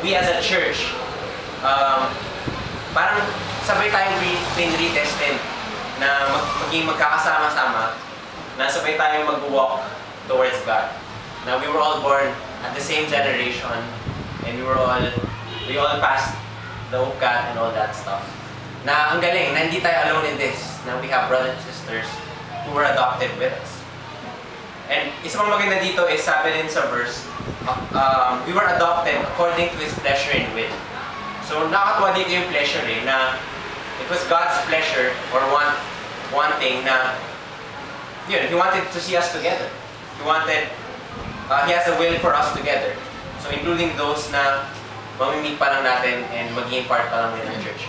we as a church, parang sabay tayong pinretested na maging magkakasama-sama, na sabay tayong mag-walk towards God. Now, we were all born at the same generation, and we all passed the UCAT and all that stuff. Na ang galing, na hindi tayo alone in this, na we have brothers and sisters who were adopted with us. And isa pang maganda dito is sabi din sa verse, we were adopted according to His pleasure and will. So nakakatuwa dito yung pleasure na it was God's pleasure or wanting na yun, He wanted to see us together. He has a will for us together. So including those na mamimit pa lang natin and magiging part pa lang din ng church.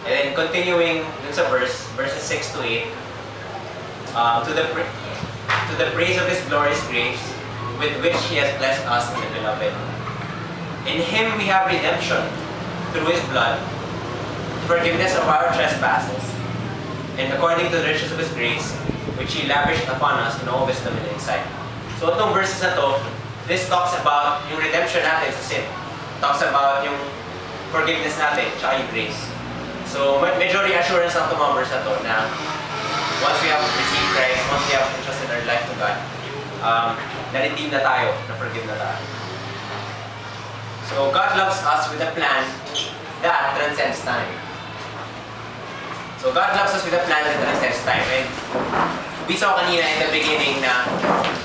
And then continuing dun sa verses 6 to 8, to the praise of His glorious grace with which He has blessed us in the Beloved. In Him we have redemption through His blood, forgiveness of our trespasses, and according to the riches of His grace, which He lavished upon us in all wisdom and insight. So itong verses na to, this talks about yung redemption natin sa sin. Talks about yung forgiveness natin, tsaka yung grace. So medyo reassurance ang itong mga verse na to na once we have received Christ, once we have entrusted our life to God, na-redeem na tayo, na-forgive na tayo. So God loves us with a plan that transcends time. So God loves us with a plan that transcends time. And we saw kanina in the beginning na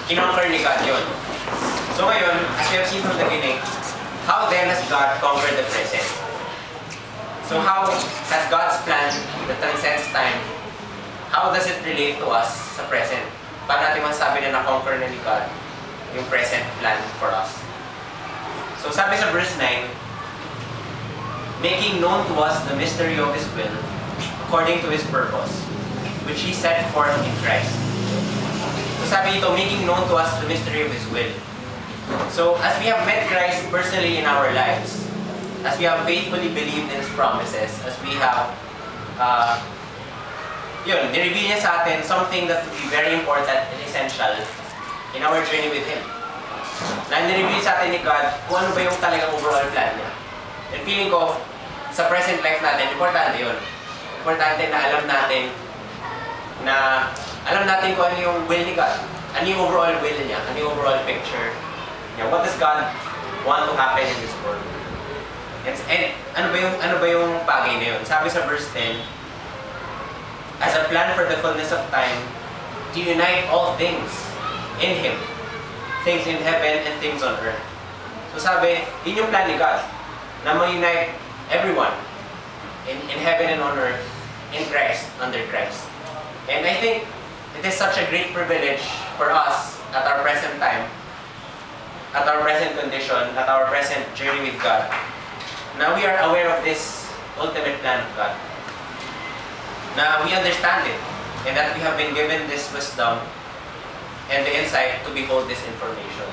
kinonquer ni God yun. So ngayon, as we have seen from the beginning, how then has God conquered the present? So how has God's plan that transcends time, how does it relate to us sa present? Paano natin masabi na na-conquer na ni God yung present plan for us? So sabi sa verse 9, making known to us the mystery of His will, according to His purpose, which He set forth in Christ. So sabi ito, making known to us the mystery of His will. So as we have met Christ personally in our lives, as we have faithfully believed in His promises, as we have, nireveal niya sa atin something that will be very important and essential in our journey with Him. Na nireveal sa atin ni God kung ano ba yung talagang overall plan niya. And feeling ko, sa present life natin, importante yun. Importante na alam natin kung ano yung will ni God. Ano yung overall will niya, ano yung overall picture niya. What does God want to happen in this world? And ano ba yung bagay na yun? Sabi sa verse 10, as a plan for the fullness of time, to unite all things in Him, things in heaven and things on earth. So sabi, yun yung plan ni God, na ma-unite everyone in heaven and on earth, in Christ, under Christ. And I think it is such a great privilege for us at our present time, at our present condition, at our present journey with God. Now we are aware of this ultimate plan of God. Now we understand it, and that we have been given this wisdom and the insight to behold this information.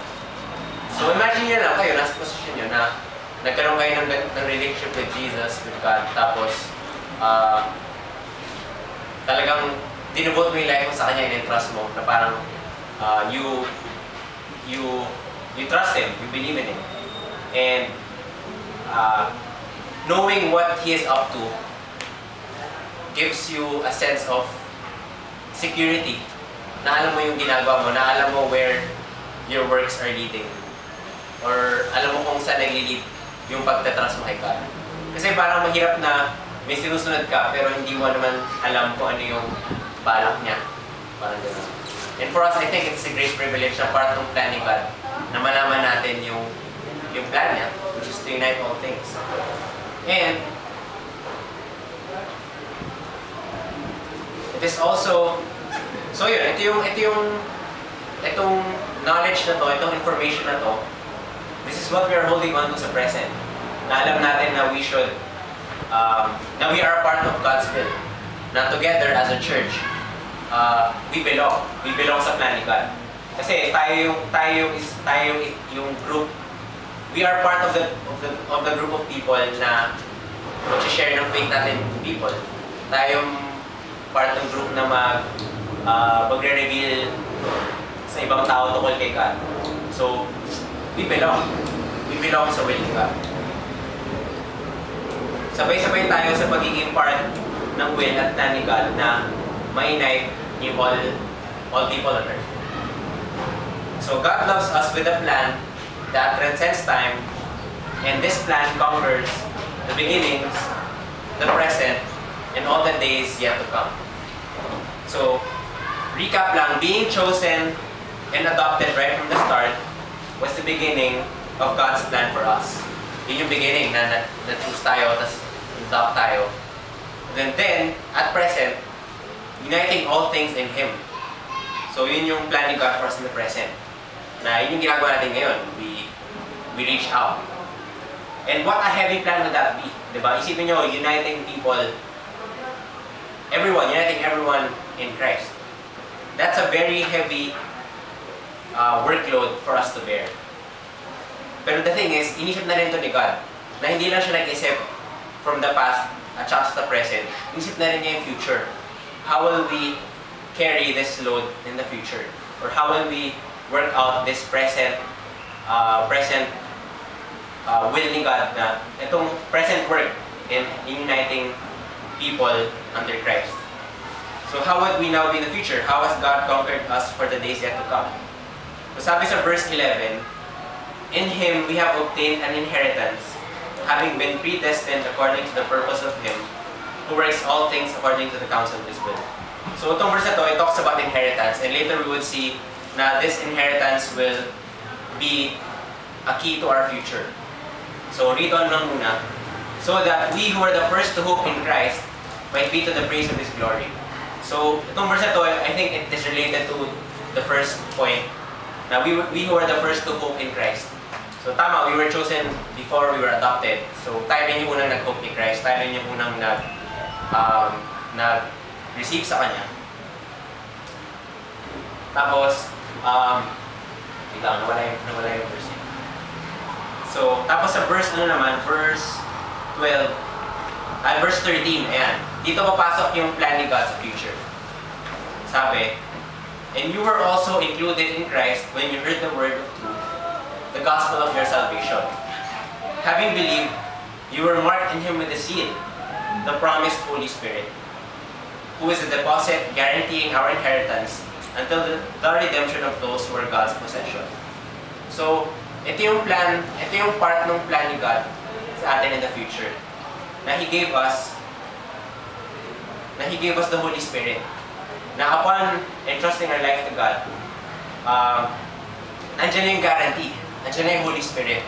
So imagine nyo na kayo, nasa posisyon nyo na nagkaroon kayo ng relationship with Jesus, with God, tapos talagang dinuvote mo yung life mo sa Kanya and entrust mo, na parang you trust Him, you believe in Him. And knowing what He is up to gives you a sense of security. Na alam mo yung ginagawa mo, na alam mo where your works are leading. Or alam mo kung saan nag-lead yung pagtatrust mo kay God. Kasi parang mahirap na may sinusunod ka pero hindi mo naman alam kung ano yung balak niya. Parang gano'n. And for us, I think it's a great privilege na part ng plan ni God na malaman natin yung plan niya, which is to unite all things. And it is also, so yun, itong knowledge na to, itong information na to, this is what we are holding on to sa present. Na alam natin na we should, na we are a part of God's will. Na together as a church, we belong sa plan ni God. Kasi tayo yung group, we are part of the group of people na mag-share ng faith natin to people. Tayo yung part ng group na magre-reveal sa ibang tao tungkol kay God. So, we belong we belong sa will ni God. Sabay-sabay tayo sa pagiging part ng will at plan ni God na ma-unite yung all people on earth. So God loves us with a plan that transcends time, and this plan conquers the beginnings, the present, and all the days yet to come. So, recap lang, being chosen and adopted right from the start was the beginning of God's plan for us. Yun yung beginning na na-choose tayo, tapos adopt tayo. And then, at present, uniting all things in Him. So, yun yung plan ni God for us in the present. Na yun yung ginagawa natin ngayon. We reach out. And what a heavy plan would that be? Diba? Isipin nyo, uniting people, uniting everyone in Christ. That's a very heavy workload for us to bear. Pero the thing is, inisip na rin ito ni God, na hindi lang siya nag-isip from the past at saka sa present. Inisip na rin niya yung future. How will we carry this load in the future? Or how will we work out this present will ni God na itong present work in uniting people under Christ. So how would we now be in the future? How has God conquered us for the days yet to come? So sabi sa verse 11, in Him we have obtained an inheritance, having been predestined according to the purpose of Him who works all things according to the counsel of His will. So itong verse na to, it talks about inheritance, and later we would see na this inheritance will be a key to our future. So read on lang muna. So that we who are the first to hope in Christ might be to the praise of His glory. So itong verse na to, I think it is related to the first point. Na we who are the first to hope in Christ. So tama, we were chosen before we were adopted. So tayo rin yung unang nag-hope in Christ. Tayo rin yung unang nag-receive sa Kanya. Tapos, nawala yung verse. So, tapos sa verse verse 12, verse 13, ayan. Dito papasok yung plan ni God sa future. Sabi, and you were also included in Christ when you heard the word of truth, the gospel of your salvation. Having believed, you were marked in Him with the seal, the promised Holy Spirit, who is the deposit guaranteeing our inheritance until the redemption of those who are God's possession. So, ito yung part ng plan ni God sa atin in the future. Na He gave us the Holy Spirit. Na upon entrusting our life to God, nandiyan na yung guarantee. Nandiyan na yung Holy Spirit.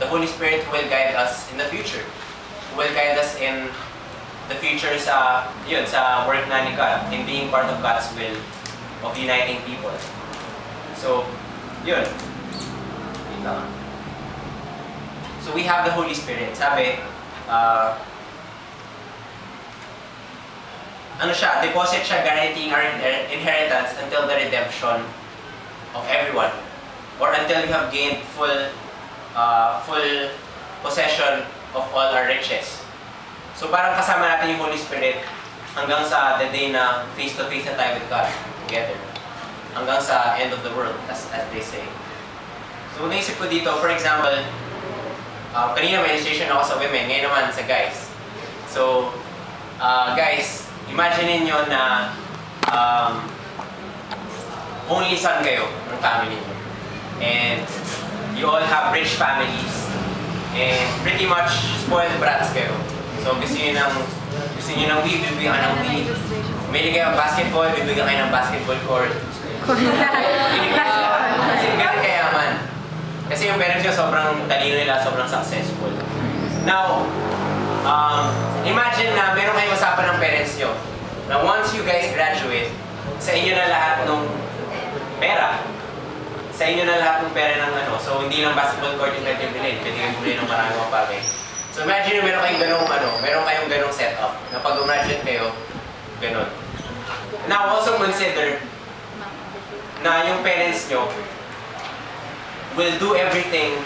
The Holy Spirit will guide us in the future. Will guide us in the future sa work na ni God, in being part of God's will of uniting people. So, yun. So we have the Holy Spirit. Sabi, deposit siya guaranteeing our inheritance until the redemption of everyone, or until we have gained full possession of all our riches. So parang kasama natin yung Holy Spirit hanggang sa the day na face-to-face na tayo with God together. Hanggang sa end of the world, as they say. So naisip ko dito, for example, kanina may illustration ako sa women, ngayon naman sa guys. So, guys, imagine niyo na only son kayo ng family niyo. And you all have rich families. And pretty much spoiled brats kayo. So gusto niyo ng Wii, bibigyan ka ng Wii. May kayo ng basketball, bibigyan kayo ng basketball court. Kasi ganun kayaman. Kasi yung parents nyo sobrang talino nila, sobrang successful. Now, imagine na meron kayong usapan ng parents nyo na once you guys graduate, sa inyo na lahat ng pera. Sa inyo na lahat ng pera ng ano. So, hindi lang basketball court yung pwede bilhin. Pwede yung bilhin ng maraming mga bagay. So, imagine na meron kayong ganong setup na pag graduate kayo, ganon. Now, also consider na yung parents nyo will do everything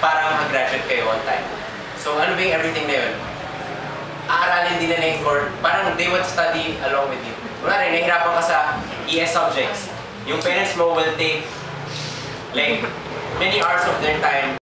para makagraduate kayo on time. So, ano ba yung everything na yun? Aaralin din nila yung course. Parang they would study along with you. Wala rin, nahihirapan ka sa ES subjects. Yung parents mo will take like many hours of their time